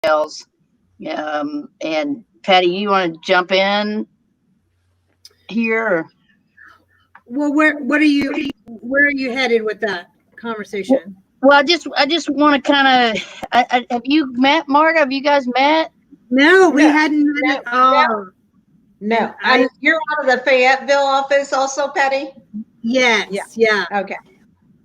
details. And Patty, you want to jump in here? Well, where are you headed with that conversation? Well, I just want to kind of. Have you met Marta? Have you guys met? No, we No, hadn't met at all. No. And you're out of the Fayetteville office also, Patty? Yes, yeah. Okay.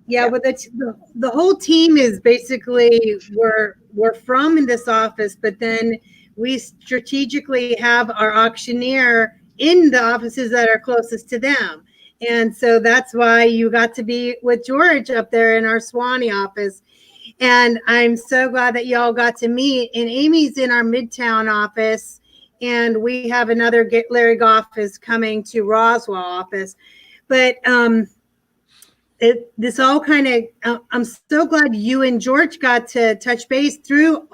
Yeah, well, the whole team is basically we're from in this office, but then we strategically have our auctioneer in the offices that are closest to them. And so that's why you got to be with George up there in our Swanee office. And I'm so glad that y'all got to meet. And Amy's in our Midtown office, and we have another Larry Goff is coming to Roswell office. But this all kind of, I'm so glad you and George got to touch base through,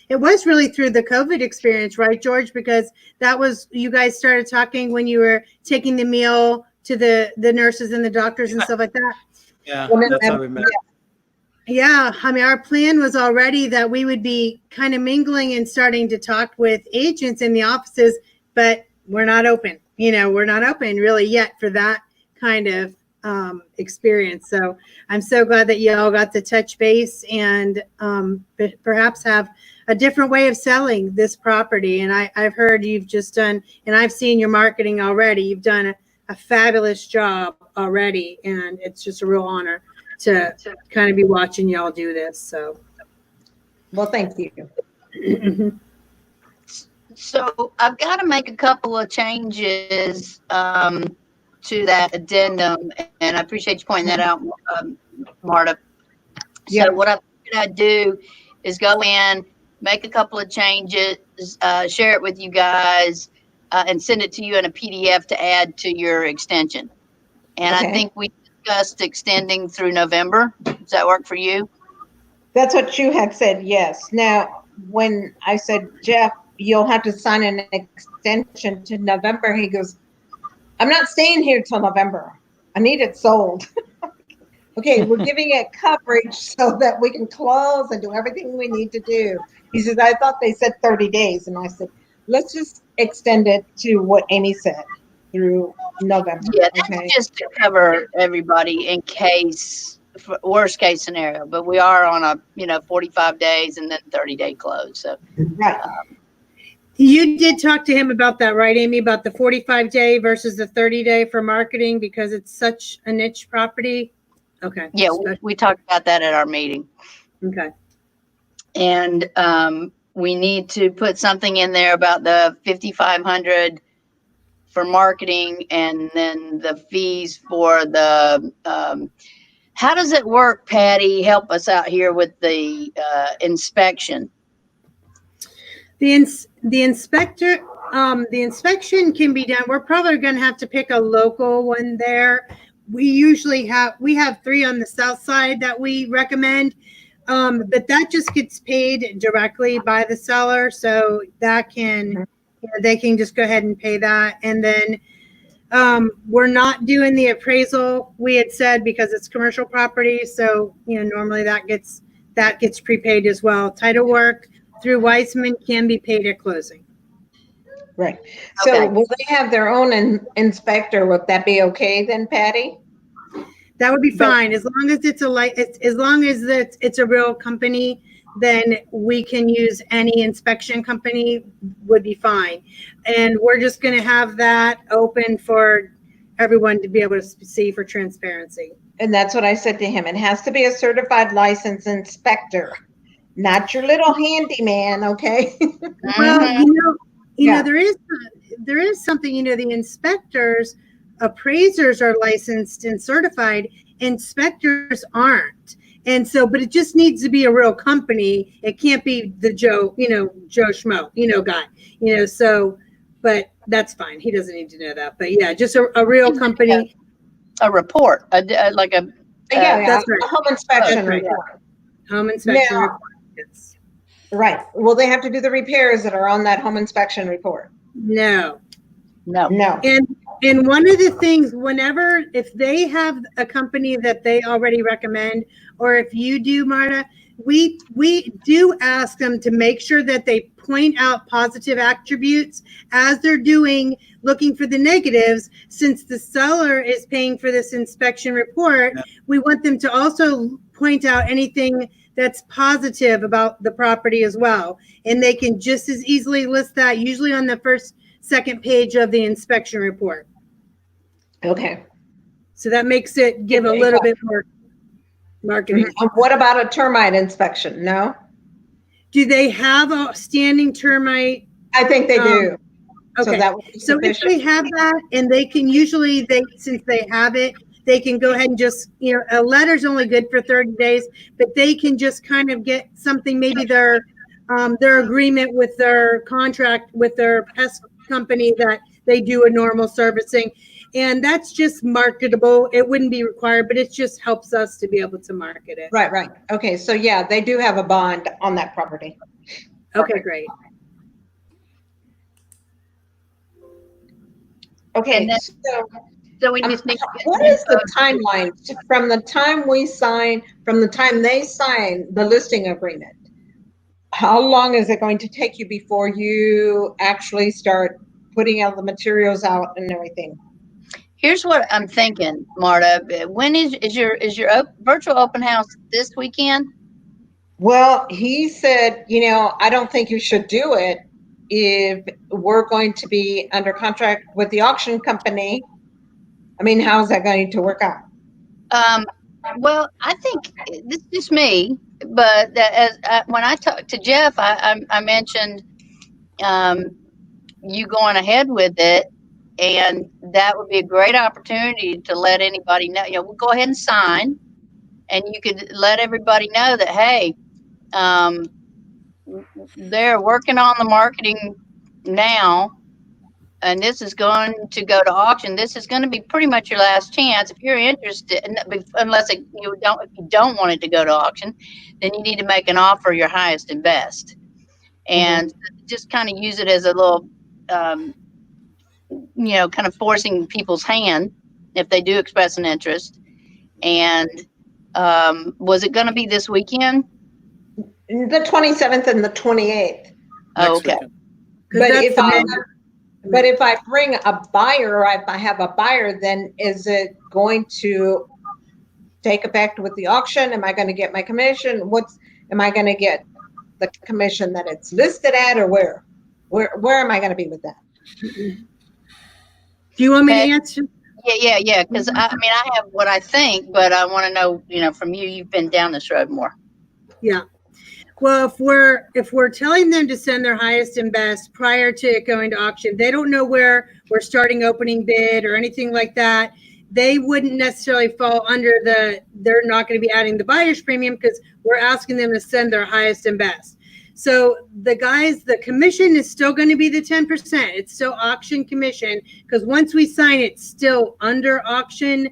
it was really through the COVID experience, right, George? Because that was, you guys started talking when you were taking the meal to the nurses and the doctors and stuff like that. Yeah, that's how we met. Yeah, I mean, our plan was already that we would be kind of mingling and starting to talk with agents in the offices, but we're not open. We're not open really yet for that kind of experience. So I'm so glad that you all got to touch base and perhaps have a different way of selling this property. And I've heard you've just done, and I've seen your marketing already. You've done a fabulous job already, and it's just a real honor to kind of be watching y'all do this. So, well, thank you. So I've got to make a couple of changes to that addendum, and I appreciate you pointing that out, Marta. Yeah. So what I'd do is go in, make a couple of changes, share it with you guys, and send it to you in a PDF to add to your extension. And Okay. I think we discussed extending through November. Does that work for you? That's what you had said, yes. Now, when I said, Jeff, you'll have to sign an extension to November, he goes, I'm not staying here till November. I need it sold. Okay, we're giving it coverage so that we can close and do everything we need to do. He says, I thought they said 30 days. And I said, let's just extend it to what Amy said through November. Yeah, that's okay. just to cover everybody in case, worst case scenario. But we are on a 45 days and then 30-day close. So Right. you did talk to him about that, right, Amy, about the 45-day versus the 30-day for marketing because it's such a niche property? Okay. yeah, we talked about that at our meeting. Okay. And we need to put something in there about the 5,500 for marketing, and then the fees for the. How does it work, Patty? Help us out here with the inspection. The inspector, the inspection can be done. We're probably going to have to pick a local one there. We have 3 on the south side that we recommend. But that just gets paid directly by the seller. So that they can just go ahead and pay that. And then we're not doing the appraisal, we had said, because it's commercial property. So, normally that gets prepaid as well. Title work through Weissman can be paid at closing. Right. So Okay. will they have their own inspector? Would that be okay then, Patty? That would be fine as long as it's a real company. Then we can use any inspection company would be fine. And we're just going to have that open for everyone to be able to see for transparency. And that's what I said to him. It has to be a certified licensed inspector, not your little handyman. Okay. Well, Yeah. there is something, the inspectors, appraisers are licensed and certified, inspectors aren't. And so, but it just needs to be a real company. It can't be the Joe Schmo, guy, so, but that's fine. He doesn't need to know that, but yeah, just a real company. A report, like a. That's right. A home inspection Right. report. Home inspection Now- report. Yes. Right. Will they have to do the repairs that are on that home inspection report? No. No. No. And one of the things, if they have a company that they already recommend, or if you do, Marta, we do ask them to make sure that they point out positive attributes as they're looking for the negatives. Since the seller is paying for this inspection report, we want them to also point out anything that's positive about the property as well. And they can just as easily list that, usually on the second page of the inspection report. Okay. So that makes it give a little bit more marketing. What about a termite inspection? No? Do they have a standing termite? I think they do. Okay. So if they have that, and they can usually, since they have it, they can go ahead and just, a letter's only good for 30 days, but they can just kind of get something, maybe their agreement with their contract with their pest company that they do a normal servicing. And that's just marketable. It wouldn't be required, but it just helps us to be able to market it. Right. Okay. So yeah, they do have a bond on that property. Okay, great. Okay. So we just need what is the timeline from the time they sign the listing agreement? How long is it going to take you before you actually start putting out the materials out and everything? Here's what I'm thinking, Marta. When is your virtual open house this weekend? Well, he said, I don't think you should do it if we're going to be under contract with the auction company. I mean, how's that going to work out? Well, I think this is just me, but when I talked to Jeff, I mentioned you going ahead with it. And that would be a great opportunity to let anybody know. We'll go ahead and sign, and you could let everybody know that, hey, they're working on the marketing now, and this is going to go to auction. This is going to be pretty much your last chance. If you're interested, unless you don't want it to go to auction, then you need to make an offer your highest and best, and just kind of use it as a little. Kind of forcing people's hand if they do express an interest. And was it going to be this weekend? The 27th and the 28th. Oh, okay. But if I bring a buyer, or if I have a buyer, then is it going to take effect with the auction? Am I going to get my commission? Am I going to get the commission that it's listed at, or where am I going to be with that? Do you want me to answer? Yeah. Because I have what I think, but I want to know, from you. You've been down this road more. Yeah. Well, if we're telling them to send their highest and best prior to it going to auction, they don't know where we're starting opening bid or anything like that. They wouldn't necessarily fall under they're not going to be adding the buyer's premium, because we're asking them to send their highest and best. So the commission is still going to be the 10%. It's still auction commission, because once we sign it, it's still under auction,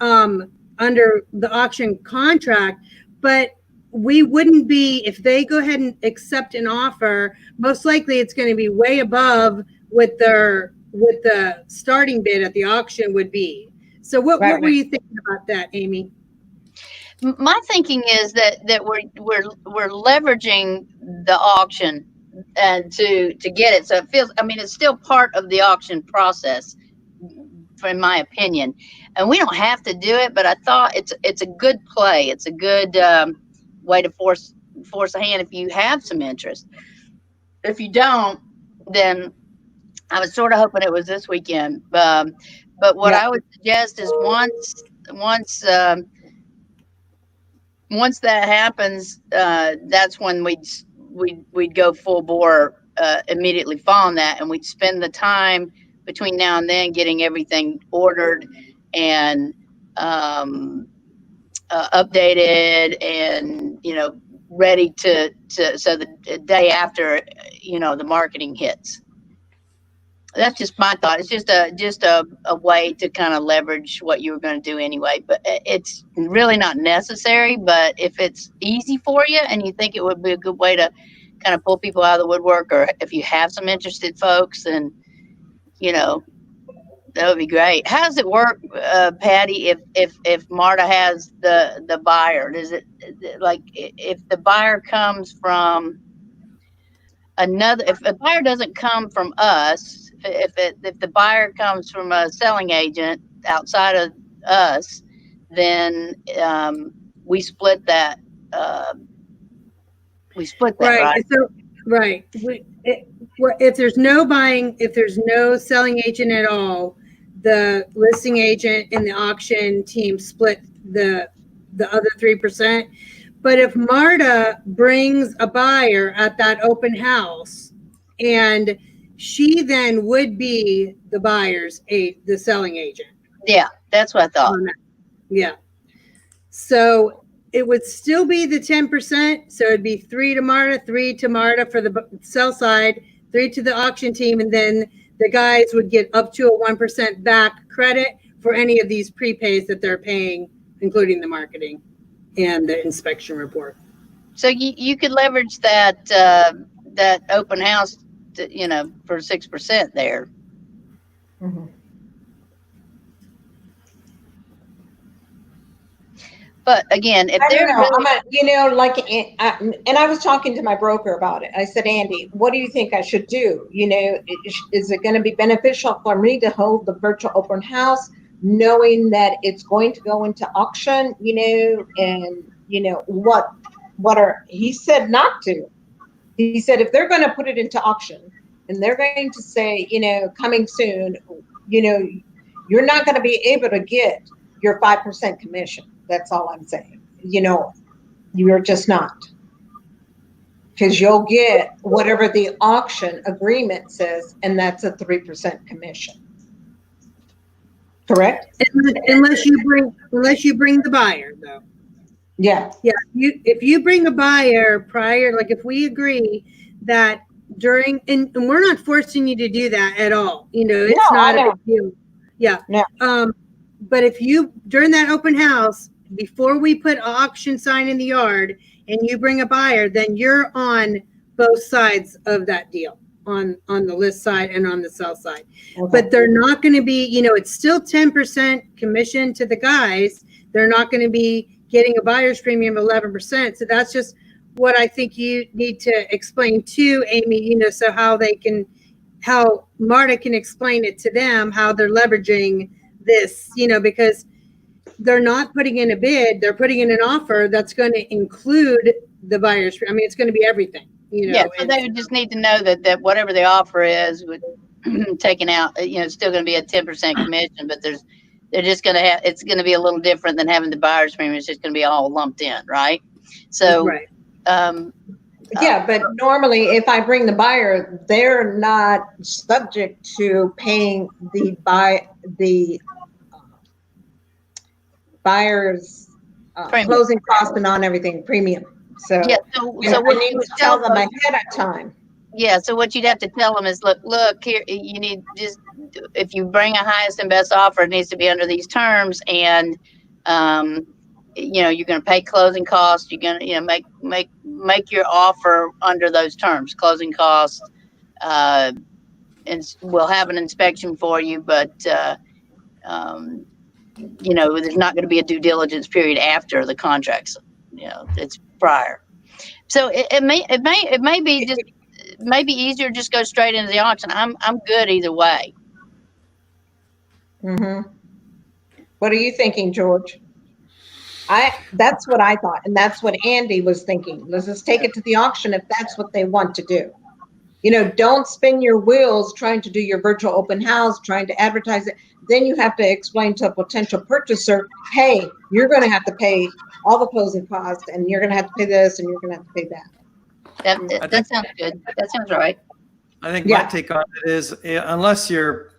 under the auction contract. But we wouldn't be, if they go ahead and accept an offer, most likely it's going to be way above what the starting bid at the auction would be. So what were you thinking about that, Amy? My thinking is that we're leveraging the auction and to get it. So it feels, it's still part of the auction process, in my opinion. And we don't have to do it, but I thought it's a good play. It's a good way to force a hand if you have some interest. If you don't, then I was sort of hoping it was this weekend. But what I would suggest is once that happens, that's when we'd go full bore immediately following that, and we'd spend the time between now and then getting everything ordered and updated and ready to so the day after the marketing hits. That's just my thought. It's just a way to kind of leverage what you were going to do anyway. But it's really not necessary. But if it's easy for you and you think it would be a good way to kind of pull people out of the woodwork, or if you have some interested folks, and That would be great. How does it work, Patty? If Marta has the buyer, does it like if the buyer comes from another? If a buyer doesn't come from us, if the buyer comes from a selling agent outside of us, then we split that. Uh, we split that, Right. right? So, right. If there's no buying, if there's no selling agent at all, the listing agent and the auction team split the other 3%. But if Marta brings a buyer at that open house, and she then would be the selling agent. Yeah, that's what I thought. Yeah. So it would still be the 10%. So it'd be 3 to Marta, 3 to Marta for the sell side, 3 to the auction team. And then the guys would get up to a 1% back credit for any of these prepays that they're paying, including the marketing and the inspection report. So you could leverage that that open house, for 6% there. Mhm. But again, if I they're don't know. really, And I was talking to my broker about it. I said, Andy, what do you think I should do? Is it going to be beneficial for me to hold the virtual open house, knowing that it's going to go into auction, and he said not to. He said, if they're going to put it into auction and they're going to say, coming soon, you're not going to be able to get your 5% commission. That's all I'm saying. You're just not. Because you'll get whatever the auction agreement says, and that's a 3% commission. Correct? Unless you bring the buyer, though. Yeah. Yeah. If you bring a buyer prior, like if we agree that during, and we're not forcing you to do that at all. It's not a big deal. Yeah. No. But if you, during that open house, before we put an auction sign in the yard and you bring a buyer, then you're on both sides of that deal, on the list side and on the sell side. Okay. But they're not going to be, it's still 10% commission to the guys. They're not going to be getting a buyer's premium of 11%. So that's just what I think you need to explain to Amy, so how Marta can explain it to them, how they're leveraging this, because they're not putting in a bid, they're putting in an offer that's going to include the buyer's. I mean, it's going to be everything, Yeah, so they would just need to know that whatever the offer is, with taken out, it's still going to be a 10% commission, but they're just going to have, it's going to be a little different than having the buyer's premium. It's just going to be all lumped in, right? So, right. Yeah, but normally if I bring the buyer, they're not subject to paying the buyer's closing cost and on everything premium. So yeah, so what I need to tell them ahead of time. Yeah, so what you'd have to tell them is, look here, you need just, if you bring a highest and best offer, it needs to be under these terms, and you're going to pay closing costs. You're going to make your offer under those terms, closing costs, and we'll have an inspection for you, but there's not going to be a due diligence period after the contracts. It's prior. So it may be just maybe easier just go straight into the auction. I'm good either way. Mm-hmm. What are you thinking, George? That's what I thought, and that's what Andy was thinking. Let's just take it to the auction if that's what they want to do. Don't spin your wheels trying to do your virtual open house, trying to advertise it. Then you have to explain to a potential purchaser, hey, you're going to have to pay all the closing costs, and you're going to have to pay this, and you're going to have to pay that. That sounds good. That sounds right. I think my take on it is, unless your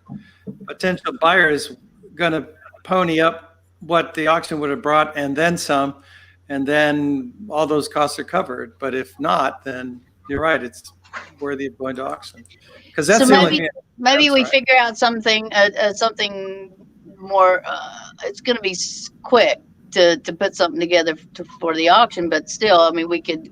potential buyer is going to pony up what the auction would have brought and then some, and then all those costs are covered. But if not, then you're right. It's worthy of going to auction, because that's the only thing. Maybe we figure out something more. It's going to be quick to put something together for the auction, but still, I mean, we could.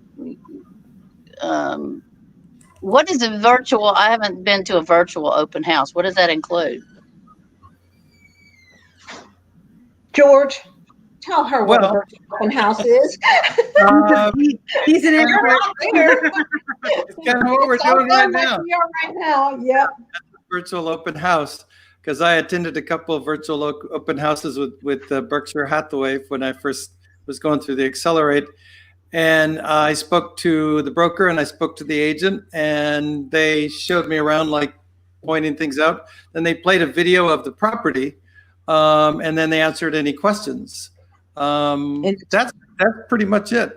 What is a virtual? I haven't been to a virtual open house. What does that include? George, tell her what a Well, virtual open house is. He's an You're expert. out there. it's kind of what we're It's all doing right done like now. we are right now. Yep. Virtual open house, because I attended a couple of virtual open houses with Berkshire Hathaway when I first was going through the Accelerate. And I spoke to the broker and I spoke to the agent, and they showed me around, like pointing things out. Then they played a video of the property, and then they answered any questions. That's pretty much it.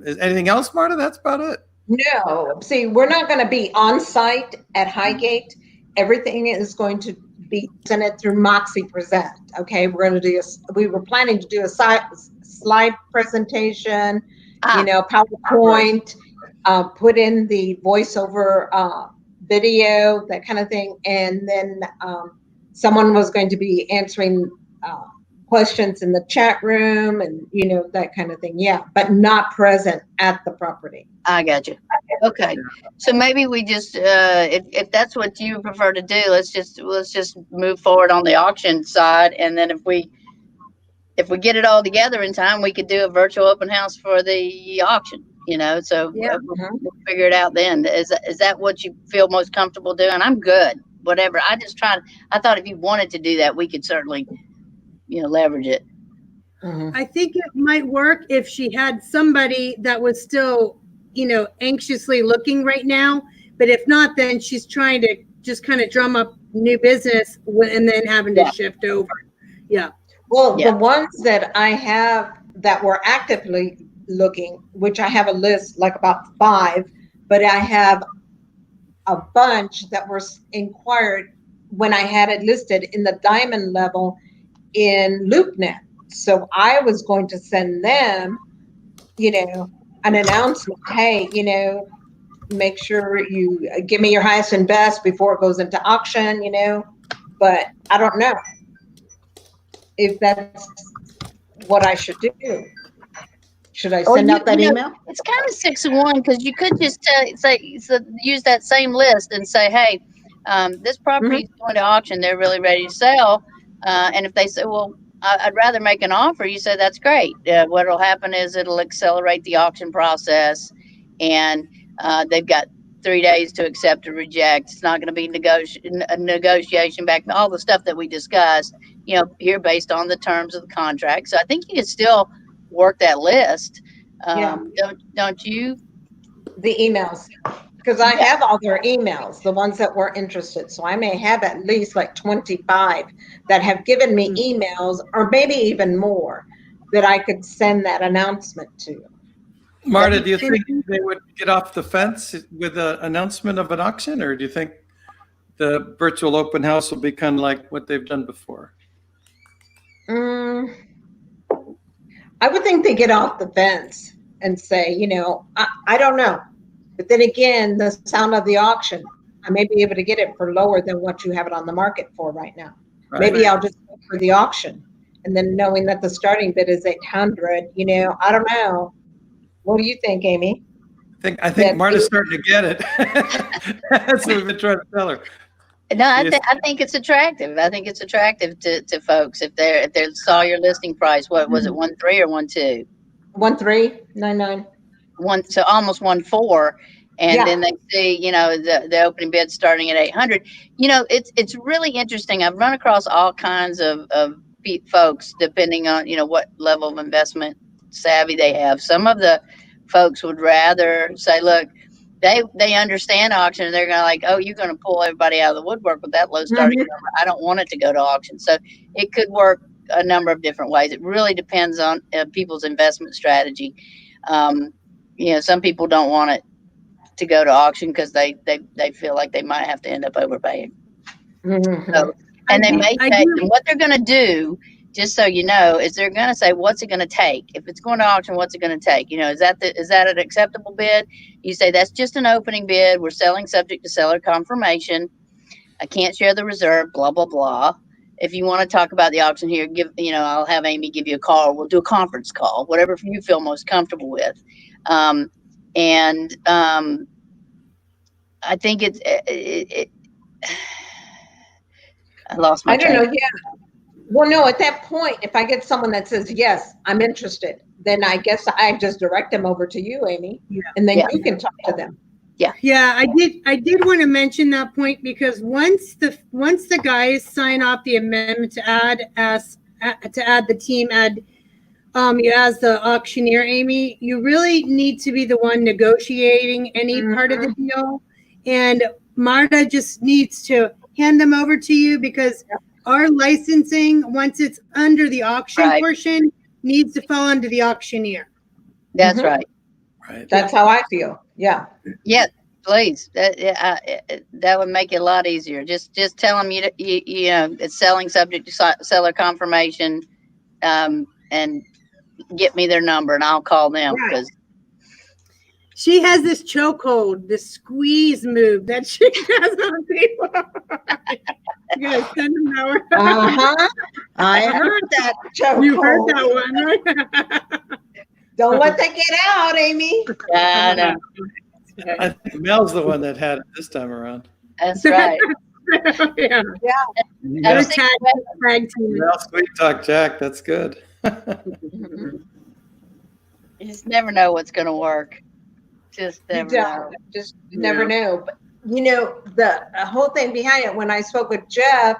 Is anything else, Marta? That's about it. No, see, we're not going to be on site at Highgate. Everything is going to be presented through Moxie Present. Okay, we're going to do. We were planning to do a slide presentation. PowerPoint, put in the voiceover video, that kind of thing. And then someone was going to be answering questions in the chat room and, that kind of thing. Yeah, but not present at the property. I got you. Okay. So maybe we just, if that's what you prefer to do, let's just move forward on the auction side. And then if we get it all together in time, we could do a virtual open house for the auction, so Yeah. we'll figure it out then. Is that what you feel most comfortable doing? I'm good, whatever. I thought if you wanted to do that, we could certainly, leverage it. I think it might work if she had somebody that was still, anxiously looking right now. But if not, then she's trying to just kind of drum up new business and then having to shift over. Yeah. Well, the ones that I have that were actively looking, which I have a list like about 5, but I have a bunch that were inquired when I had it listed in the diamond level in LoopNet. So I was going to send them, an announcement. Hey, make sure you give me your highest and best before it goes into auction, but I don't know if that's what I should do. Should I send out that email? It's kind of 6 of 1, because you could just use that same list and say, hey, this property is going to auction. They're really ready to sell. And if they say, well, I'd rather make an offer, you say, that's great. What will happen is it'll accelerate the auction process, and they've got 3 days to accept or reject. It's not going to be a negotiation back, all the stuff that we discussed, here based on the terms of the contract. So I think you can still work that list. Don't you? The emails, because I have all their emails, the ones that were interested. So I may have at least like 25 that have given me emails, or maybe even more, that I could send that announcement to. Marta, do you think they would get off the fence with an announcement of an auction, or do you think the virtual open house will be kind of like what they've done before? I would think they get off the fence and say, I don't know. But then again, the sound of the auction, I may be able to get it for lower than what you have it on the market for right now. Right. Maybe I'll just go for the auction. And then knowing that the starting bid is 800, I don't know. What do you think, Amy? I think Marta's starting to get it. That's what we've been trying to tell her. No, I think it's attractive. I think it's attractive to folks if they saw your listing price. What was it, 1.3 or 1.2? 1.399. So almost 1.4, and then they see the opening bid starting at 800. It's really interesting. I've run across all kinds of folks depending on what level of investment savvy they have. Some of the folks would rather say, look, they understand auction, and they're going to like, oh, you're going to pull everybody out of the woodwork with that low starting number. I don't want it to go to auction. So it could work a number of different ways. It really depends on people's investment strategy. Some people don't want it to go to auction because they feel like they might have to end up overpaying. So, and they may take, and what they're going to do, just so you know, is they're going to say, what's it going to take? If it's going to auction, what's it going to take? Is that an acceptable bid? You say, that's just an opening bid. We're selling subject to seller confirmation. I can't share the reserve, blah, blah, blah. If you want to talk about the auction here, I'll have Amy give you a call. We'll do a conference call, whatever you feel most comfortable with. I think I lost my train. I don't know. Yeah. Well, no, at that point, if I get someone that says, yes, I'm interested, then I guess I just direct them over to you, Amy, Yeah. and then Yeah. you can talk to them. Yeah, I did want to mention that point because once the guys sign off the amendment to add the team you as the auctioneer, Amy, you really need to be the one negotiating any part of the deal. And Marta just needs to hand them over to you because our licensing, once it's under the auction Right. portion, needs to fall under the auctioneer. That's Mhm. right. Right. That's how I feel. Yeah. Yeah, please. That would make it a lot easier. Just tell them you know it's selling subject to seller confirmation, and get me their number and I'll call them Right. because She has this chokehold, this squeeze move that she does on people. You gotta send them now. Uh-huh. I heard that joke. You heard that one, right? Don't let that get out, Amy. I know. I think Mel's the one that had it this time around. That's right. Yeah. Mel, was thinking Tag team. Mel Sweet Talk Jack, that's good. You just never know what's going to work. Just You never know. don't. Just never know. But the whole thing behind it, when I spoke with Jeff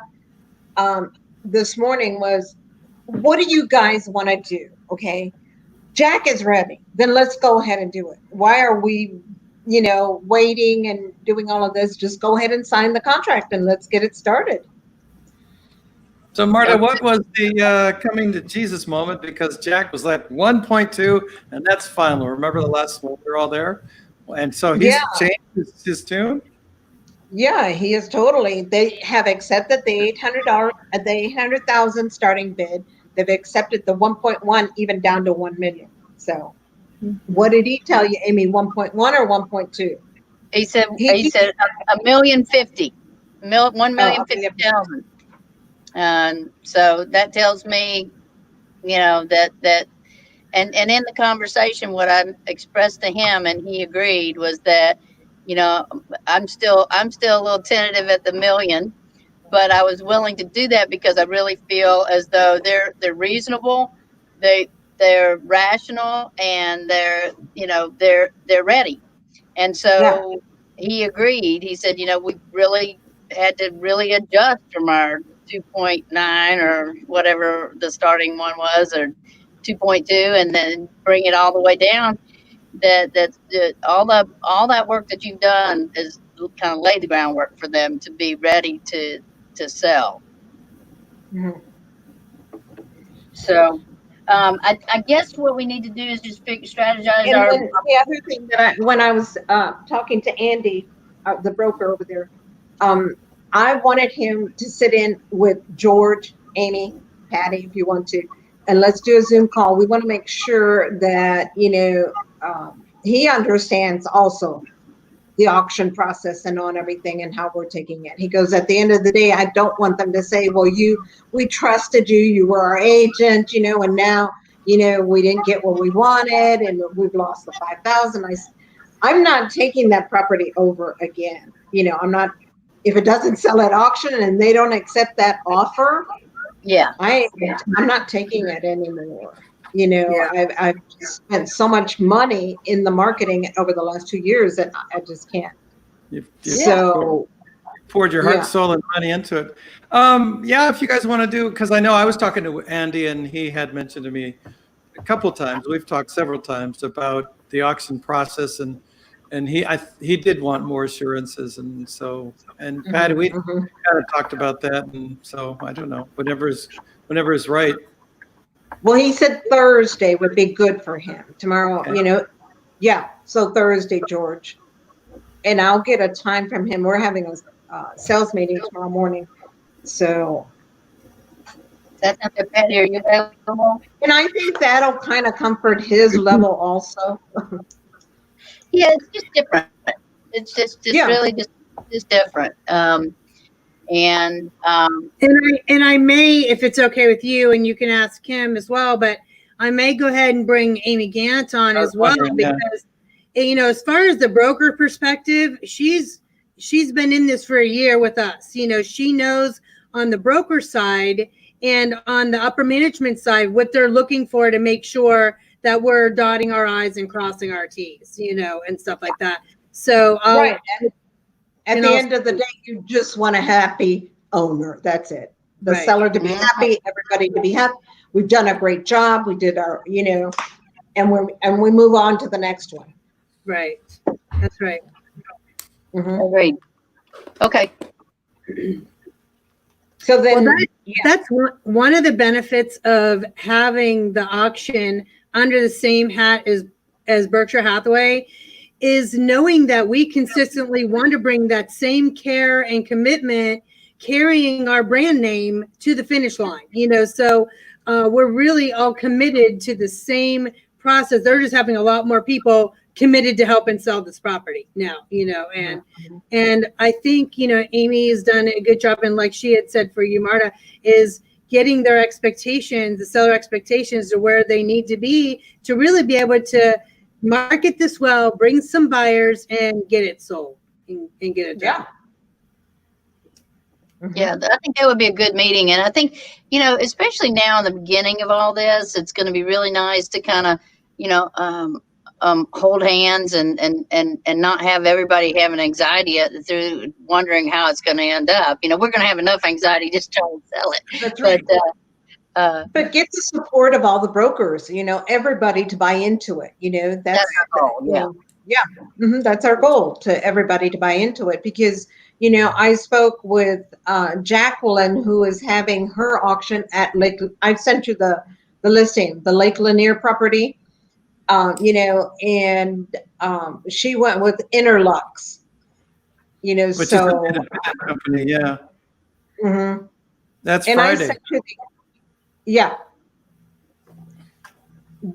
this morning, was, what do you guys want to do? Okay, Jack is ready. Then let's go ahead and do it. Why are we, waiting and doing all of this? Just go ahead and sign the contract and let's get it started. So Marta, what was the coming to Jesus moment? Because Jack was like 1.2, and that's final. Remember the last one? We were all there. And so he's changed his tune? Yeah, he is totally. They have accepted the $800, the 800,000 starting bid. They've accepted the 1.1, even down to 1 million. So, what did he tell you, Amy? 1.1 or 1.2? He said $1,050,000, 1,050,000. And so that tells me, that and in the conversation, what I expressed to him and he agreed was that, I'm still a little tentative at the million, but I was willing to do that because I really feel as though they're reasonable, they're rational, and they're ready. And so he agreed. He said, we really had to really adjust from our 2.9 or whatever the starting one was, or 2.2, and then bring it all the way down. That all that work that you've done is kind of laid the groundwork for them to be ready to sell. Mm-hmm. So I guess what we need to do is just strategize. And then the other thing that when I was talking to Andy, the broker over there, I wanted him to sit in with George, Amy, Patty, if you want to, and let's do a Zoom call. We want to make sure that, he understands also the auction process and on everything and how we're taking it. He goes, at the end of the day, I don't want them to say, well, we trusted you, you were our agent, and now, we didn't get what we wanted and we've lost the 5,000. I'm not taking that property over again. I'm not, if it doesn't sell at auction and they don't accept that offer, I'm not taking it anymore. I've spent so much money in the marketing over the last 2 years that I just can't. You've poured your heart, soul, and money into it. If you guys want to do, because I know I was talking to Andy and he had mentioned to me a couple of times, we've talked several times about the auction process, and he did want more assurances, and so, and Patty, we kind of talked about that, and so I don't know, whenever is right. Well, he said Thursday would be good for him. Tomorrow, so Thursday, George. And I'll get a time from him. We're having a sales meeting tomorrow morning. So. That's not the Patty, are you available? And I think that'll kind of comfort his level also. Yeah, it's just different. It's just really just different. And I may, if it's okay with you, and you can ask him as well, but I may go ahead and bring Amy Gant on as well, because as far as the broker perspective, she's been in this for a year with us. She knows on the broker side, and on the upper management side, what they're looking for to make sure that we're dotting our I's and crossing our T's, and stuff like that. So, Right. At and the I'll- end of the day, you just want a happy owner. That's it. The Right. seller to be happy, everybody to be happy. We've done a great job. We did our, and we move on to the next one. right. That's right. Mhm. Agreed. Okay. So then, Well, that's one of the benefits of having the auction under the same hat as Berkshire Hathaway is knowing that we consistently want to bring that same care and commitment carrying our brand name to the finish line, so we're really all committed to the same process. They're just having a lot more people committed to help and sell this property now, and I think, Amy has done a good job. And like she had said for you, Marta, is getting their expectations, the seller expectations to where they need to be to really be able to market this well, bring some buyers and get it sold and get it done. Yeah, I think that would be a good meeting. And I think, especially now in the beginning of all this, it's going to be really nice to kind of, hold hands and not have everybody having anxiety through wondering how it's going to end up. We're going to have enough anxiety just trying to sell it. That's right. But get the support of all the brokers, everybody to buy into it. That's our goal. That's our goal, to everybody to buy into it, because I spoke with Jacqueline, who is having her auction at Lake. I sent you the listing, the Lake Lanier property. And she went with Interlux. Which is an independent company, yeah. Mm-hmm. That's and Friday.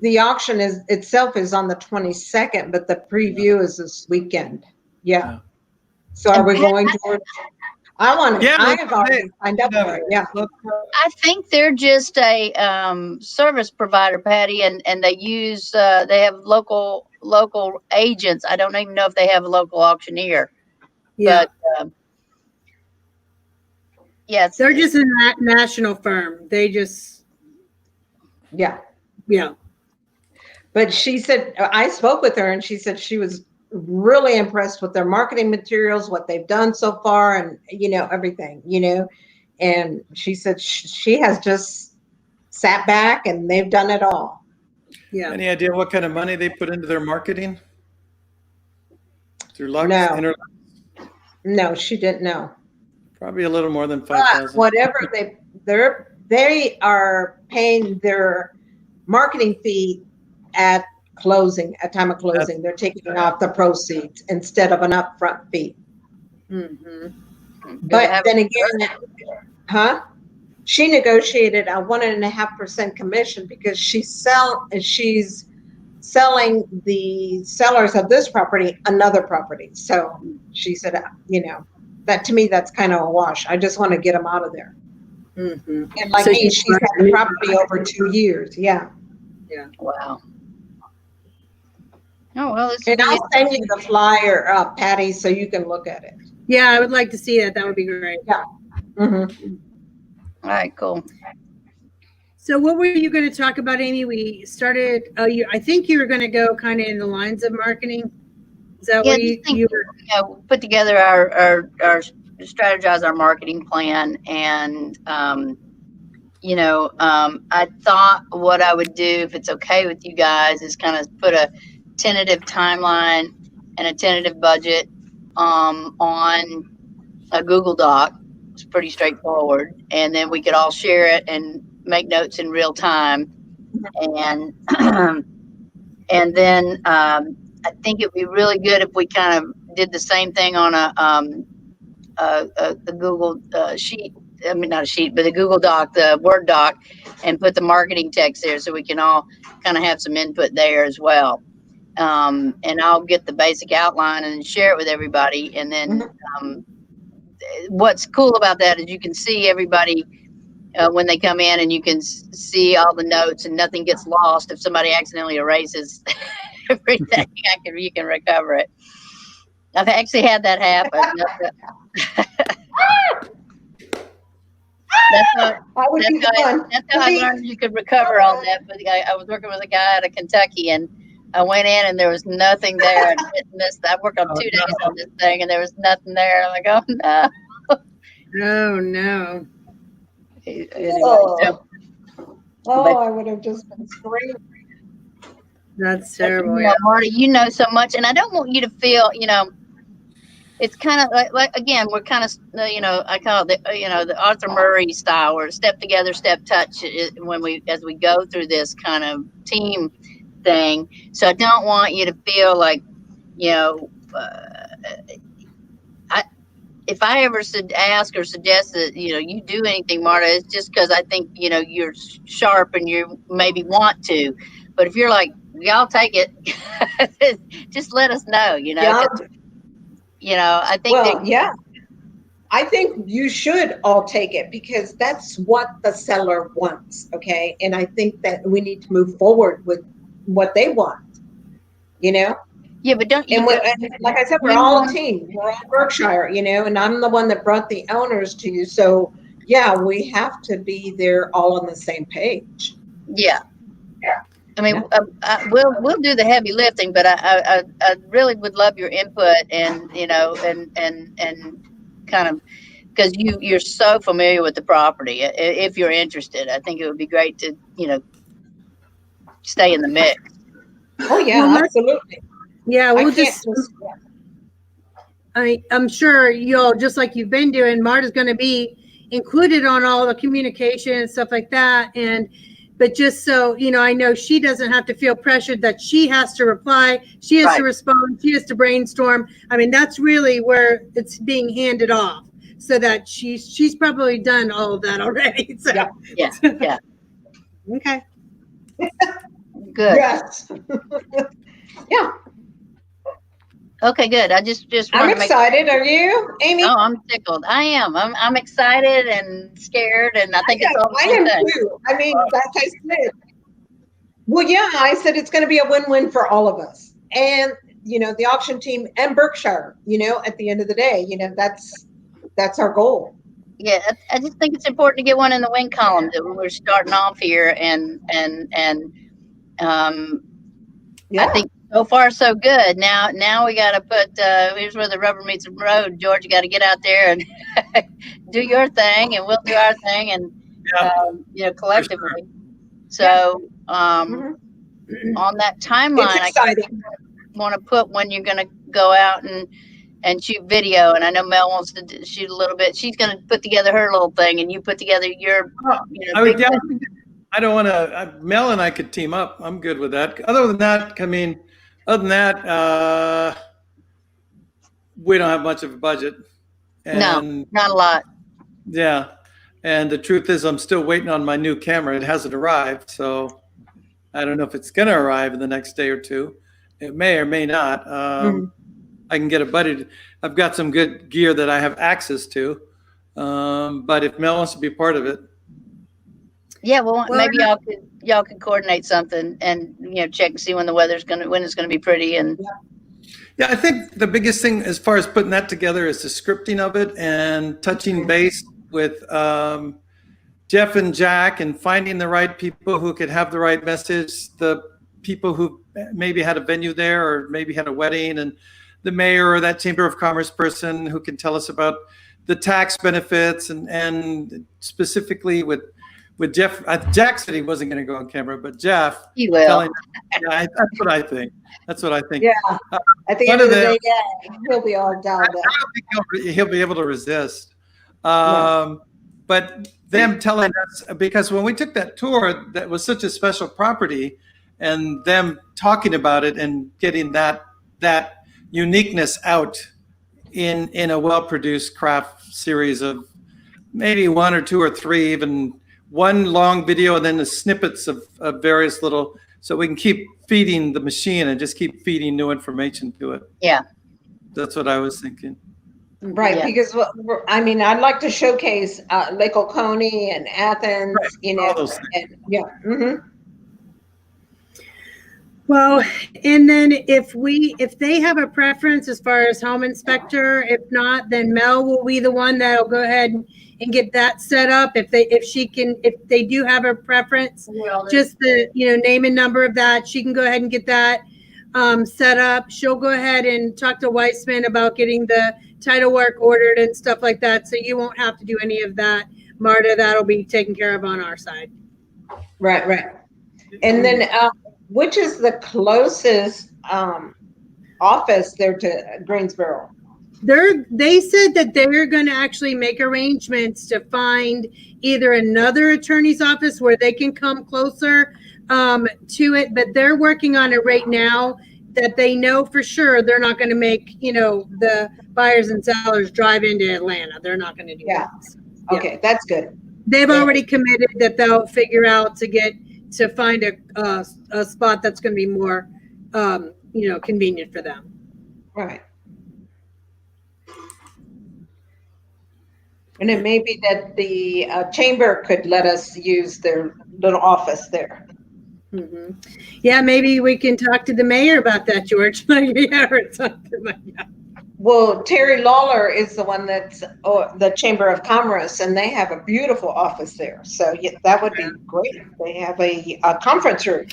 The auction itself is on the 22nd, but the preview is this weekend. Yeah. So are we going to? I want to. Yeah, I have already signed up for it. Yeah. I think they're just a service provider, Patty, and they use they have local agents. I don't even know if they have a local auctioneer. Yeah. But yeah, They're just a national firm. They just. Yeah. Yeah. But she said, I spoke with her and she said she was really impressed with their marketing materials, what they've done so far, and everything, and she said she has just sat back and they've done it all. Yeah. Any idea what kind of money they put into their marketing? Through Lux? No, she didn't know. Probably a little more than 5,000. Whatever they are paying their marketing fee at time of closing. They're taking off the proceeds instead of an upfront fee. Mm-hmm. But then again, she negotiated a 1.5% commission because she's selling the sellers of this property another property. So she said, that to me, that's kind of a wash. I just want to get them out of there. Mm-hmm. And like me, she's had the property over 2 years. Yeah. Yeah. Wow. Oh, well, and I'll send you the flyer, Patty, so you can look at it. Yeah, I would like to see it. That would be great. Yeah. Mm-hmm. All right, cool. So what were you going to talk about, Amy? We started, I think you were going to go kind of in the lines of marketing. Is that what you were? Put together our strategize our marketing plan. And, I thought what I would do, if it's okay with you guys, is kind of put a tentative timeline and a tentative budget on a Google Doc. It's pretty straightforward. And then we could all share it and make notes in real time. And and then I think it'd be really good if we kind of did the same thing on a Google sheet. I mean, not a sheet, but a Google Doc, the Word doc, and put the marketing text there so we can all kind of have some input there as well. And I'll get the basic outline and share it with everybody. And then what's cool about that is you can see everybody when they come in, and you can see all the notes and nothing gets lost. If somebody accidentally erases everything, you can recover it. I've actually had that happen. That's how, That would be fun. that's how I learned you could recover all that. But I was working with a guy out of Kentucky, and I went in and there was nothing there. And I worked on 2 days on this thing, and there was nothing there. I'm like, oh no. Oh no. Anyway, Oh, I would have just been screaming. That's terrible. you know, Yeah. Marty, you know so much, and I don't want you to feel, it's kind of like again, we're kind of, I call it the Arthur Murray style, or step together, step touch, as we go through this kind of team thing. So I don't want you to feel like, if I ever ask or suggest that you do anything, Marta, it's just because I think you're sharp and you maybe want to. But if you're like, y'all take it, just let us know. Yeah. I think Yeah. I think you should all take it because that's what the seller wants. Okay. And I think that we need to move forward with what they want, Yeah, but don't you? and like I said, we're all a team. We're all Berkshire, and I'm the one that brought the owners to you. So yeah, we have to be there all on the same page. Yeah. I mean, we'll do the heavy lifting, but I really would love your input and and kind of, because you're so familiar with the property. If you're interested, I think it would be great to stay in the mix. Oh yeah, absolutely. Yeah, we'll just. Yeah. I'm sure you'll, just like you've been doing, Marta's going to be included on all the communication and stuff like that. But just so, I know she doesn't have to feel pressured that she has to reply. She has to respond. She has to brainstorm. I mean, that's really where it's being handed off, so that she's probably done all of that already. So. Yeah. Okay. Good. Yes. Yeah. Okay, good. I just I'm excited. Are you, Amy? Oh, I'm tickled. I am. I'm excited and scared, and I think it's all the I same am thing. too. I mean, like I said. Well, yeah, I said it's going to be a win-win for all of us, and the auction team and Berkshire. At the end of the day, that's our goal. Yeah, I just think it's important to get one in the win column that we're starting off here, and Yeah. I think so far so good. Now we got to put. Here's where the rubber meets the road. George, you got to get out there and do your thing, and we'll do our thing, and collectively. Sure. So on that timeline, I want to put when you're going to go out and shoot video. And I know Mel wants to shoot a little bit. She's going to put together her little thing, and you put together your. I don't want to. Mel and I could team up. I'm good with that. Other than that, we don't have much of a budget. And, no, not a lot. Yeah, and the truth is, I'm still waiting on my new camera. It hasn't arrived, so I don't know if it's going to arrive in the next day or two. It may or may not. I can get a buddy. I've got some good gear that I have access to, but if Mel wants to be part of it. Yeah, well, maybe y'all could coordinate something and check and see when it's gonna be pretty. And yeah, I think the biggest thing as far as putting that together is the scripting of it and touching base with Jeff and Jack and finding the right people who could have the right message, the people who maybe had a venue there or maybe had a wedding, and the mayor or that Chamber of Commerce person who can tell us about the tax benefits and specifically with Jeff. Jack said he wasn't going to go on camera, but Jeff, he will. That's what I think. Yeah. At the end of the day, yeah, he'll be all dialed up. I don't think he'll be able to resist. But them telling us, because when we took that tour, that was such a special property, and them talking about it and getting that uniqueness out in a well-produced craft series of maybe one or two or three, even one long video, and then the snippets of various little, so we can keep feeding the machine and just keep feeding new information to it. Yeah. That's what I was thinking. Right, Yeah. because I'd like to showcase Lake Oconee and Athens, Right, all those things. and yeah. Well, and then if they have a preference as far as home inspector, if not, then Mel will be the one that'll go ahead and get that set up. If they do have a preference, just the, name and number of that, she can go ahead and get that set up. She'll go ahead and talk to Weissman about getting the title work ordered and stuff like that. So you won't have to do any of that, Marta. That'll be taken care of on our side. Right. And then, which is the closest office there to Greensboro? They said that they're going to actually make arrangements to find either another attorney's office where they can come closer to it, but they're working on it right now, that they know for sure they're not going to make, the buyers and sellers drive into Atlanta. They're not going to do that. So, okay, that's good. They've already committed that they'll figure out to find a spot that's going to be more, convenient for them. Right. And it may be that the chamber could let us use their little office there. Mm-hmm. Yeah, maybe we can talk to the mayor about that, George. Or something like that. Well, Terry Lawler is the one that's the Chamber of Commerce, and they have a beautiful office there. So yeah, that would be great. They have a conference room.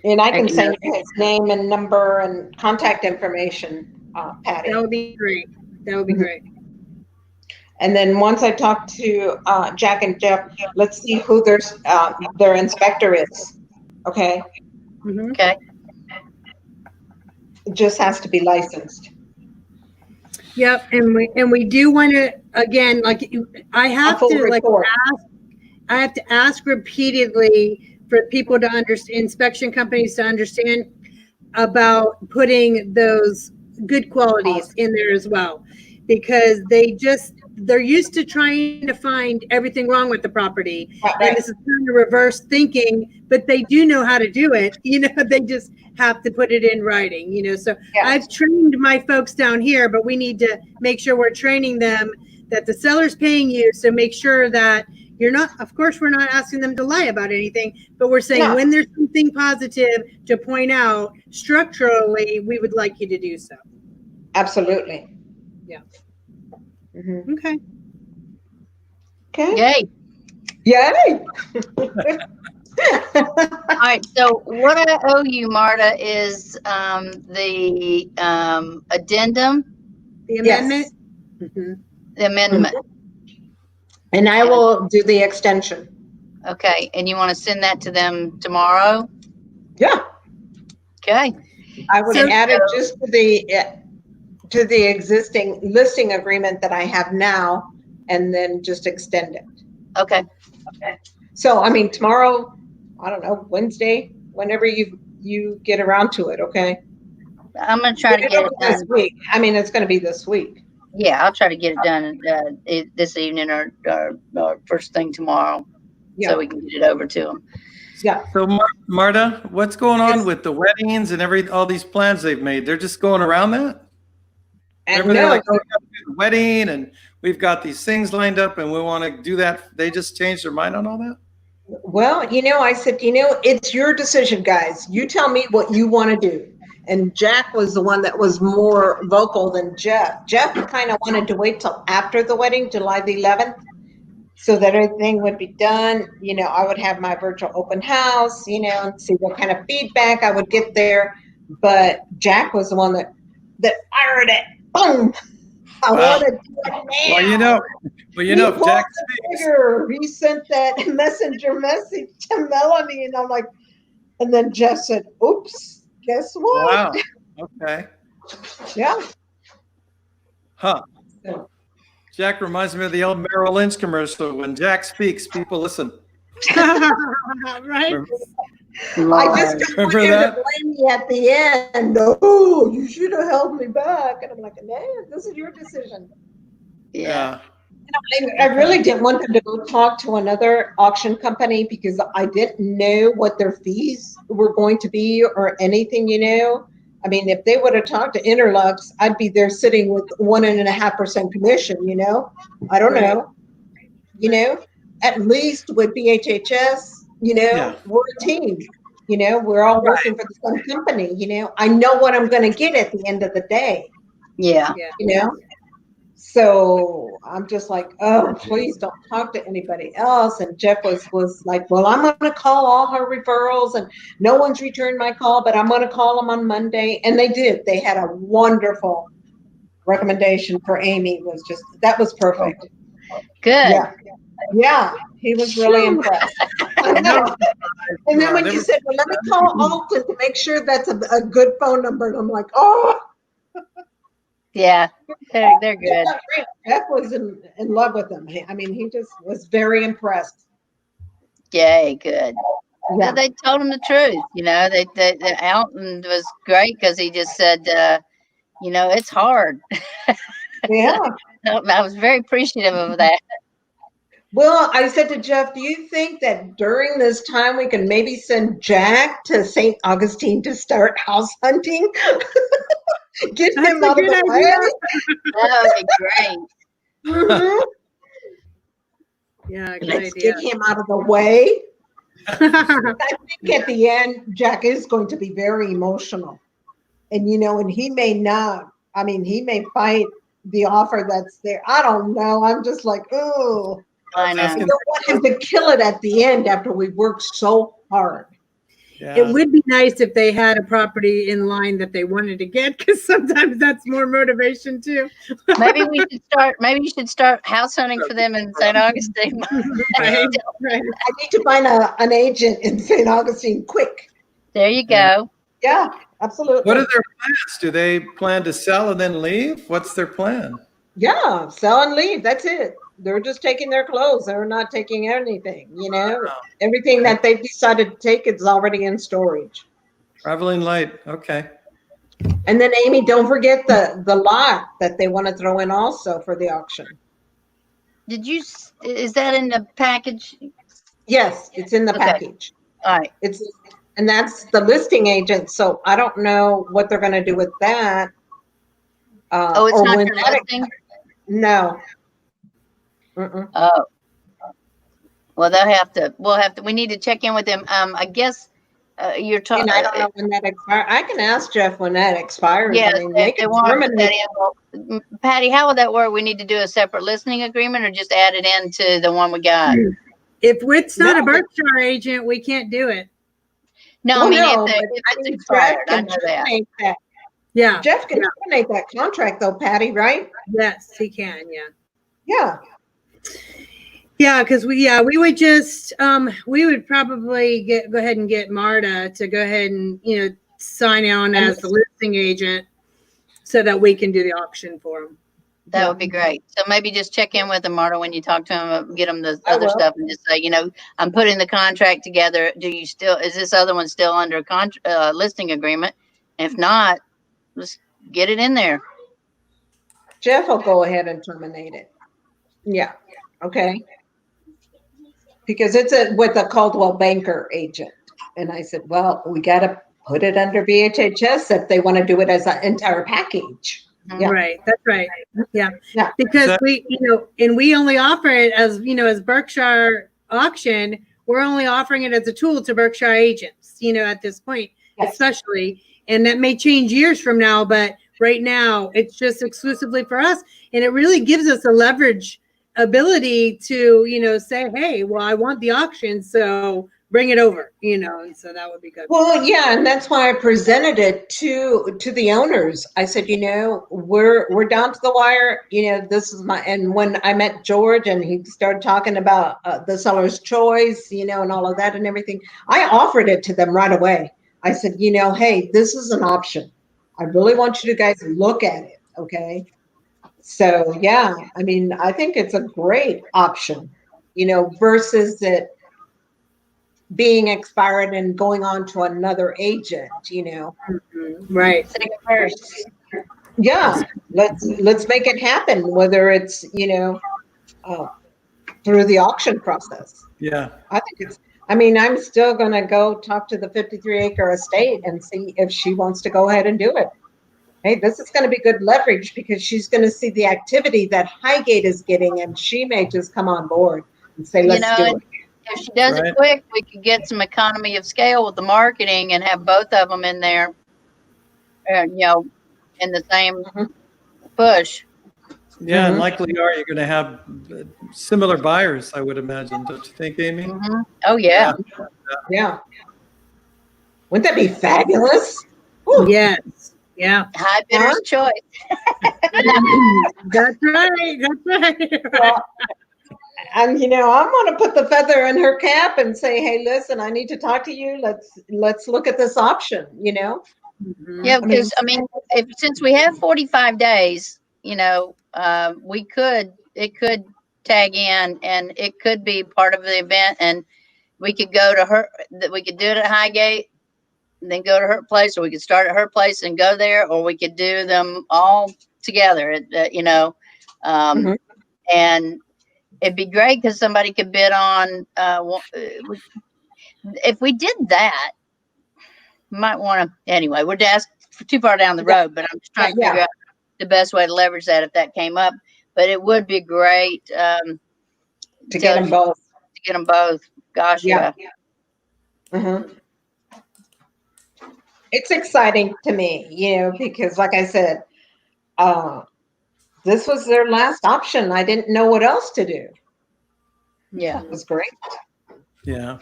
And I can send you his name and number and contact information, Patty. That would be great. That would be great. And then once I talk to Jack and Jeff, let's see who their inspector is. Okay. Mm-hmm. Okay. It just has to be licensed. Yep, and we do want to, again, like I have to ask repeatedly for people to understand, inspection companies to understand about putting those good qualities in there as well, because they're used to trying to find everything wrong with the property. Right. And this is kind of reverse thinking, but they do know how to do it. They just have to put it in writing, so yeah. I've trained my folks down here, but we need to make sure we're training them that the seller's paying you. So make sure that of course, we're not asking them to lie about anything, but we're saying when there's something positive to point out structurally, we would like you to do so. Absolutely. Yeah. Mm-hmm. Okay. Yay. Yay. All right. So what I owe you, Marta, is the addendum. The amendment. Yes. Mm-hmm. The amendment. Mm-hmm. And I will do the extension. Okay. And you want to send that to them tomorrow? Yeah. Okay. I would add it just to the existing listing agreement that I have now, and then just extend it. Okay. So, I mean, tomorrow, I don't know, Wednesday, whenever you get around to it, okay? I'm going to try to get it done this week. I mean, it's going to be this week. Yeah, I'll try to get it done this evening or first thing tomorrow, so we can get it over to them. Yeah. So Marta, what's going on with the weddings and all these plans they've made? They're just going around that? And they're like, oh, we got to do the wedding and we've got these things lined up and we want to do that. They just changed their mind on all that? Well, I said, it's your decision, guys. You tell me what you want to do. And Jack was the one that was more vocal than Jeff. Jeff kind of wanted to wait till after the wedding, July the 11th, so that everything would be done. I would have my virtual open house, and see what kind of feedback I would get there. But Jack was the one that fired it. Boom! I want to do it now. Well, if Jack speaks. He sent that messenger message to Melanie, and I'm like, and then Jeff said, oops. Guess what? Wow. Okay. Yeah. Huh. Jack reminds me of the old Merrill Lynch commercial. When Jack speaks, people listen. Right. I just don't want him to blame me at the end. No, you should have held me back. And I'm like, man, this is your decision. Yeah. I really didn't want them to go talk to another auction company because I didn't know what their fees were going to be or anything, I mean, if they would have talked to Interlux, I'd be there sitting with 1.5% commission, I don't know, at least with BHHS, Yeah. we're a team. We're all working for the same company. I know what I'm going to get at the end of the day. Yeah. So I'm just like, oh, please don't talk to anybody else. And Jeff was like, well, I'm going to call all her referrals, and no one's returned my call, but I'm going to call them on Monday. And they did. They had a wonderful recommendation for Amy. That was perfect. Good. Yeah. He was really impressed. I know. And then when you said, well, let me call Alton to make sure that's a good phone number. And I'm like, oh. Yeah. They're good. Jeff was in love with him. I mean, he just was very impressed. Yay, good. Yeah. They told him the truth. They Alton was great because he just said, it's hard. Yeah. I was very appreciative of that. Well, I said to Jeff, do you think that during this time we can maybe send Jack to St. Augustine to start house hunting? Get That's him a out of good the idea. way. That would be great. Mhm. Yeah, good Let's idea. get him out of the way. I think at the end, Jack is going to be very emotional. And, and he may not, he may fight the offer that's there. I don't know. I'm just like, oh, I know. I don't want him to kill it at the end after we worked so hard. Yeah. It would be nice if they had a property in line that they wanted to get, because sometimes that's more motivation too. Maybe you should start house hunting for them in St. Augustine. Right, right. I need to find an agent in St. Augustine quick. There you go. Yeah, absolutely. What are their plans? Do they plan to sell and then leave? What's their plan? Yeah, sell and leave. That's it. They're just taking their clothes. They're not taking anything, Everything that they've decided to take is already in storage. Traveling light. Okay. And then Amy, don't forget the lot that they want to throw in also for the auction. Is that in the package? Yes, it's in the Okay. package. All right. And that's the listing agent. So I don't know what they're going to do with that. Oh, it's or not when your that- listing? No. Mm-mm. Oh. Well, we need to check in with them. I guess you're talking. And I don't know when that expires. I can ask Jeff when that expires. Yeah, they they can want to put terminate. that in. Well, Patty, how would that work? We need to do a separate listening agreement or just add it into the one we got? If it's not a No. Berkshire agent, we can't do it. No, Well, I mean, no, if but it's Jeff expired, I can know that. terminate that. Yeah. Jeff can terminate that contract though, Patty, right? Yes, he can. Yeah. Yeah. Yeah, because we would just we would probably go ahead and get Marta to go ahead and sign on as the listing agent so that we can do the auction for them. That would be great. So maybe just check in with them, Marta, when you talk to them, get them the I other will. stuff and just say, I'm putting the contract together. Is this other one still under listing agreement? If not, let's get it in there. Jeff will go ahead and terminate it. Yeah. Okay. Because it's with a Caldwell Banker agent. And I said, well, we got to put it under BHHS if they want to do it as an entire package. Yeah. Right. That's right. Yeah. Yeah. Because So- we only offer it as, as Berkshire auction. We're only offering it as a tool to Berkshire agents, at this point, Yes. especially. And that may change years from now, but right now it's just exclusively for us. And it really gives us a leverage ability to, say, hey, well, I want the auction, so bring it over, and so that would be good. Well, yeah, and that's why I presented it to the owners. I said, we're down to the wire. This is and when I met George and he started talking about the seller's choice, and all of that and everything, I offered it to them right away. I said, hey, this is an option. I really want you guys to look at it. Okay. So yeah, I think it's a great option, versus it being expired and going on to another agent, Right. Take it first. Yeah, let's make it happen, whether it's, through the auction process. Yeah. I think I'm still going to go talk to the 53-acre estate and see if she wants to go ahead and do it. Hey, this is going to be good leverage because she's going to see the activity that Highgate is getting and she may just come on board. and say, You let's know, do and it. if she does Right. it quick, we could get some economy of scale with the marketing and have both of them in there, and in the same Mhm. push. Yeah, and Mhm. likely are you're going to have similar buyers, I would imagine. Don't you think, Amy? Oh yeah. Yeah. Wouldn't that be fabulous? Whew. Yes. Yeah. High bidder's choice. That's right. That's right. Well, and I'm going to put the feather in her cap and say, "Hey, listen, I need to talk to you. Let's look at this option." Mhm. Yeah, I mean, because since we have 45 days, it could tag in, and it could be part of the event, and we could go to her. That we could do it at Highgate, and then go to her place, or we could start at her place and go there, or we could do them all together. Mhm. And it'd be great because somebody could bid on. If we did that, might want to. Anyway, we're just too far down the road, but I'm just trying to Yeah. figure out the best way to leverage that if that came up. But it would be great To get them both. to get them both. Gosh, Yeah. yeah. Mhm. It's exciting to me, because like I said, this was their last option. I didn't know what else to do. Yeah. It was great. Yeah.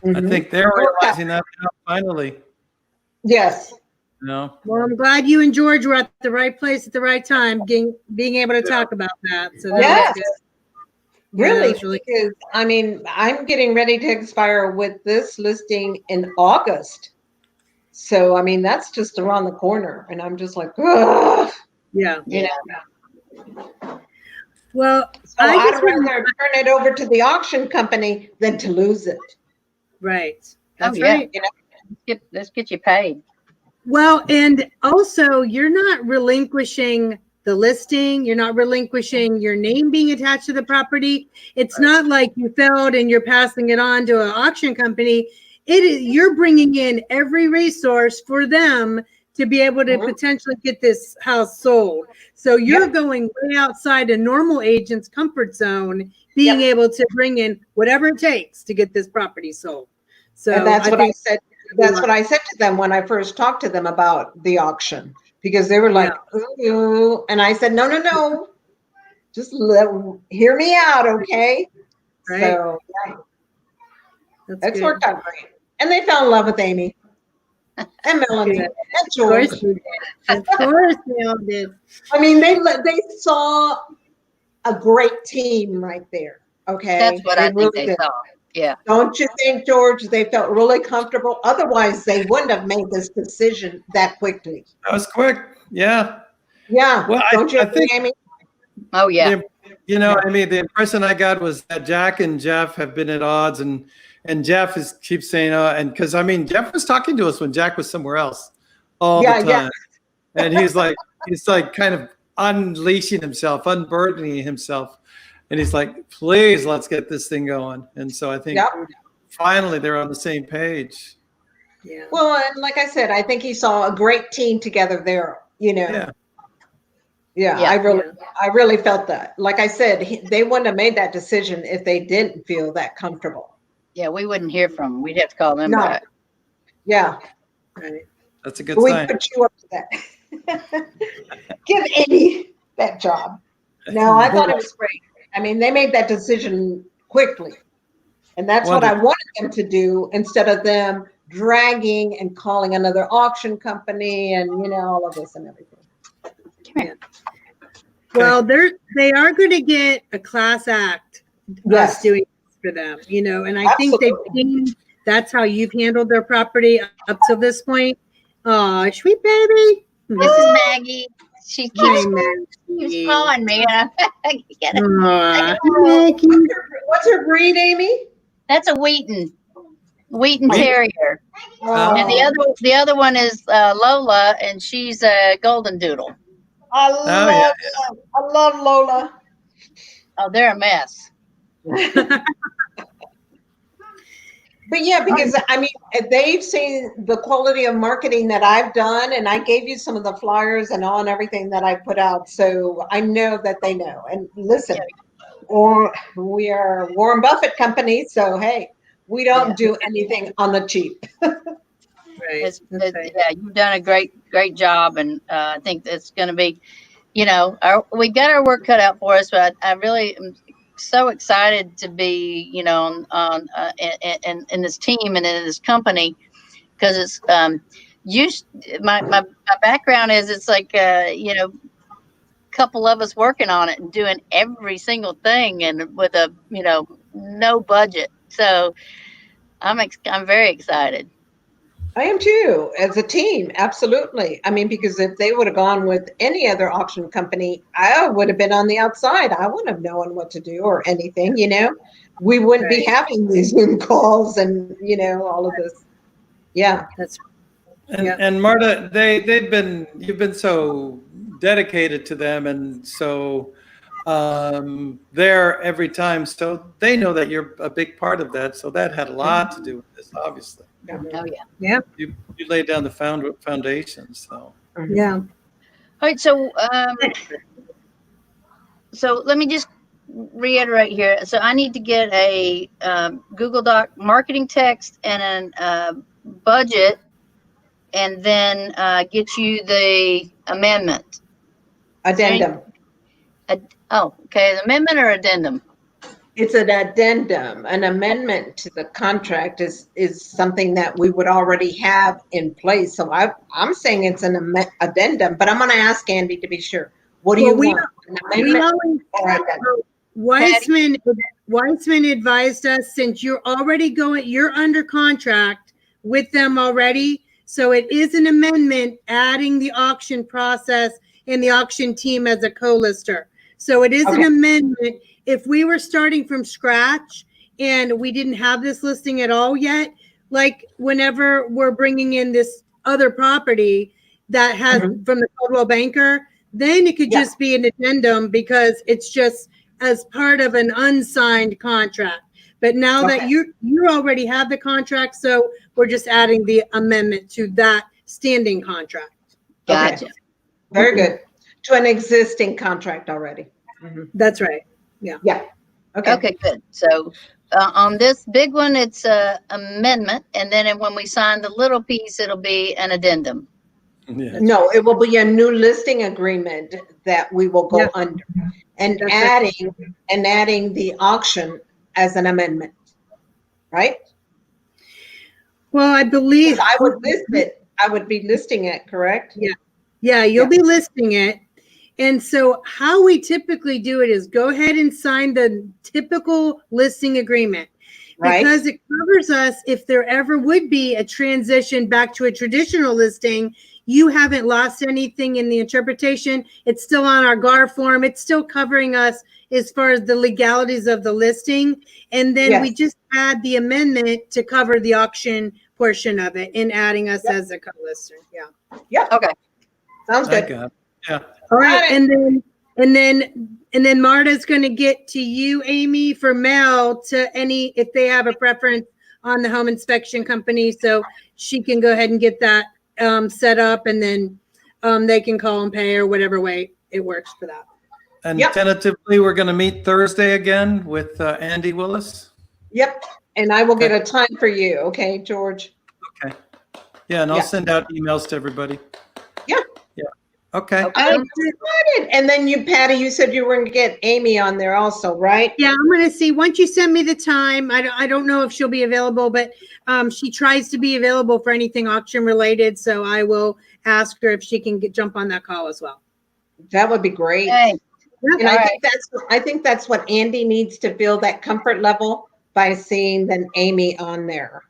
I Mhm. think they're It worked out. realizing that now, finally. Yes. Well, I'm glad you and George were at the right place at the right time, being able to talk about that. So that Yes. was good. Really, that's really- because I'm getting ready to expire with this listing in August. So that's just around the corner, and I'm just like, ugh, Yeah. Yeah. Well, So I I'd just want rather turn it over to the auction company than to lose it. right. That's yeah. right. Let's get you paid. Well, and also you're not relinquishing the listing. You're not relinquishing your name being attached to the property. It's not like you failed and you're passing it on to an auction company. You're bringing in every resource for them to be able to Mhm. potentially get this house sold. So you're Yep. going way outside a normal agent's comfort zone, being Yep. able to bring in whatever it takes to get this property sold. So And that's what I think said. That's what I said to them when I first talked to them about the auction, because they were like, "Ooh," and I said, "No, just hear me out, okay?" Right. So that's it's good. worked out great, and they fell in love with Amy and Melanie Good. and Of George. course, we did. Of course, we all did. They saw a great team right there. Okay, That's what I think really they did. saw. Yeah. Don't you think, George? They felt really comfortable. Otherwise, they wouldn't have made this decision that quickly. That was quick. Yeah. Yeah. Well, Don't you I agree, think Amy? Oh yeah. I mean, the impression I got was that Jack and Jeff have been at odds, and Jeff keeps saying, and because Jeff was talking to us when Jack was somewhere else all the time, and he's like kind of unleashing himself, unburdening himself, and he's like, please, let's get this thing going. And so I think finally they're on the same page. Yeah. Well, and like I said, I think he saw a great team together there. Yeah. Yeah, Yeah. I really felt that. Like I said, they wouldn't have made that decision if they didn't feel that comfortable. Yeah. We wouldn't hear from them. We'd have to call them No. back. Yeah, Right. That's a good we sign. put you up to that. Give Amy that job. No, I thought it was great. They made that decision quickly, and that's what I wanted them to do instead of them dragging and calling another auction company and all of this and everything. Come here. Well, they are going to get a class act us doing this for them, and I think they've seen that's how you've handled their property up to this point. Oh, sweet baby. This is Maggie. She keeps calling me. What's her breed, Amy? That's a Wheaton Terrier. Oh. And the other one is Lola, and she's a Golden Doodle. I love Lola. Oh, they're a mess. But yeah, because they've seen the quality of marketing that I've done, and I gave you some of the flyers and everything that I put out. So I know that they know. And listen, or we are Warren Buffett company, so hey, we don't do anything on the cheap. Right. That's right. Yeah, you've done a great job, and I think it's going to be, we got our work cut out for us. But I really am so excited to be, in this team and in this company, because it's my background is, it's like couple of us working on it and doing every single thing, and with a no budget. So I'm very excited. I am too, as a team, absolutely. I mean, because if they would have gone with any other auction company, I would have been on the outside. I wouldn't have known what to do or anything, We wouldn't be having these Zoom calls and, all of this. Yeah. That's And Marta, you've been so dedicated to them, and so there every time, so they know that you're a big part of that. So that had a lot to do with this, obviously. Oh yeah. Yeah. You laid down the foundation. So Yeah. All right. So so let me just reiterate here. So I need to get a Google Doc marketing text and a budget, and then get you the amendment. Addendum. Okay. An amendment or addendum? It's an addendum. An amendment to the contract is something that we would already have in place. So I'm saying it's an addendum, but I'm going to ask Andy to be sure. What do you want? An amendment or addendum? Weissman advised us, since you're under contract with them already, so it is an amendment adding the auction process and the auction team as a co-lister. So it is an amendment. If we were starting from scratch and we didn't have this listing at all yet, like whenever we're bringing in this other property that has from the Coldwell Banker, then it could just be an addendum, because it's just as part of an unsigned contract. But now that you already have the contract, so we're just adding the amendment to that standing contract. Gotcha. Okay. Very good. To an existing contract already. That's right. Yeah. Okay, good. So on this big one, it's a amendment, and then when we sign the little piece, it'll be an addendum. yeah. No, it will be a new listing agreement that we will go under, and adding the auction as an amendment, right? Well, I believe I would list it. I would be listing it, correct? Yeah, you'll be listing it. And so how we typically do it is go ahead and sign the typical listing agreement, because it covers us if there ever would be a transition back to a traditional listing. You haven't lost anything in the interpretation. It's still on our GAR form. It's still covering us as far as the legalities of the listing. And then we just add the amendment to cover the auction portion of it, and adding us as a co-lister. Yeah. Okay. Sounds good. Yeah. All right. And then Marta's going to get to you, Amy, for mail to if they have a preference on the home inspection company, so she can go ahead and get that set up, and then they can call and pay, or whatever way it works for that. And tentatively, we're going to meet Thursday again with Andy Willis. Yep. And I will get a time for you. Okay, George. Okay. Yeah. And I'll send out emails to everybody. Yeah. Yeah. Okay. I'm excited. And then you, Patty, you said you were going to get Amy on there also, right? Yeah, I'm going to see, once you send me the time, I don't know if she'll be available, but she tries to be available for anything auction related. So I will ask her if she can jump on that call as well. That would be great. Hey. And I think that's what Andy needs to feel, that comfort level, by seeing then Amy on there.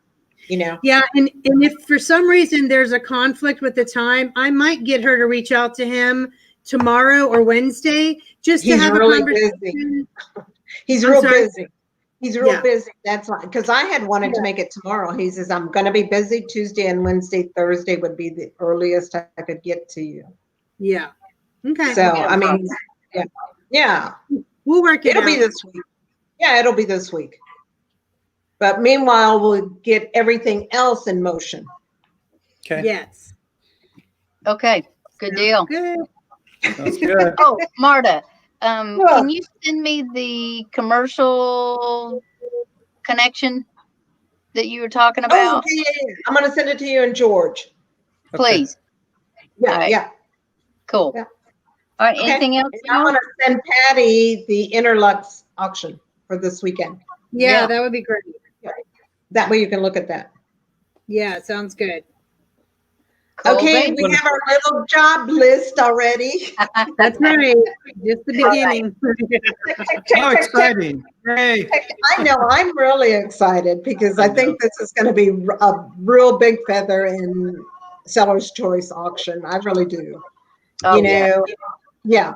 Yeah, and if for some reason there's a conflict with the time, I might get her to reach out to him tomorrow or Wednesday, just to have really a conversation. He's real busy. He's real busy. That's why, because I had wanted to make it tomorrow. He says, I'm going to be busy Tuesday and Wednesday. Thursday would be the earliest I could get to you. Yeah. Okay. So, I mean, yeah. We'll work it out. It'll be this week. Yeah, it'll be this week. But meanwhile, we'll get everything else in motion. Okay. Yes. Okay. Good deal. Good. Sounds good. Oh, Marta, Can you send me the commercial connection that you were talking Oh, about? yeah, yeah, yeah. I'm gonna send it to you and George. Please. Yeah, All right. yeah. Cool. Yeah. All right. Okay. Anything else? And I'm gonna send Patty the Interlux auction for this weekend. Yeah, Yeah. that would be great. That way you can look at that. Yeah, sounds good. Cool, Okay, baby. we have our little job list already. That's right. Just the beginning. How exciting. Hey. I know, I'm really excited because I I think this is gonna be a real big feather in seller's choice auction. I really do. Oh, You yeah. know, yeah.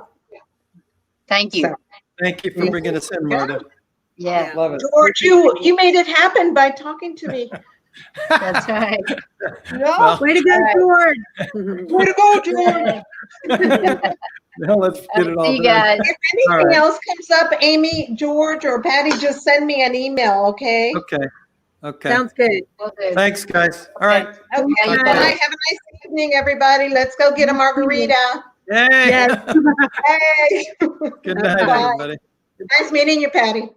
Thank you. So, Thank you for bringing us in, Marta. Yeah. Love it. George, you made it happen by talking to me. That's right. Yeah. Well, Way to go, George. Way to go, George. now let's get it all See you done. guys. If anything right. else comes up, Amy, George, or Patty, just send me an email, okay? Okay. Okay. Sounds good. Will do. Thanks, guys. All right. Okay. Bye, Bye. guys. Have a nice evening, everybody. Let's go get a margarita. Yay. Yes. Hey. Good night, Bye. everybody. Nice meeting you, Patty.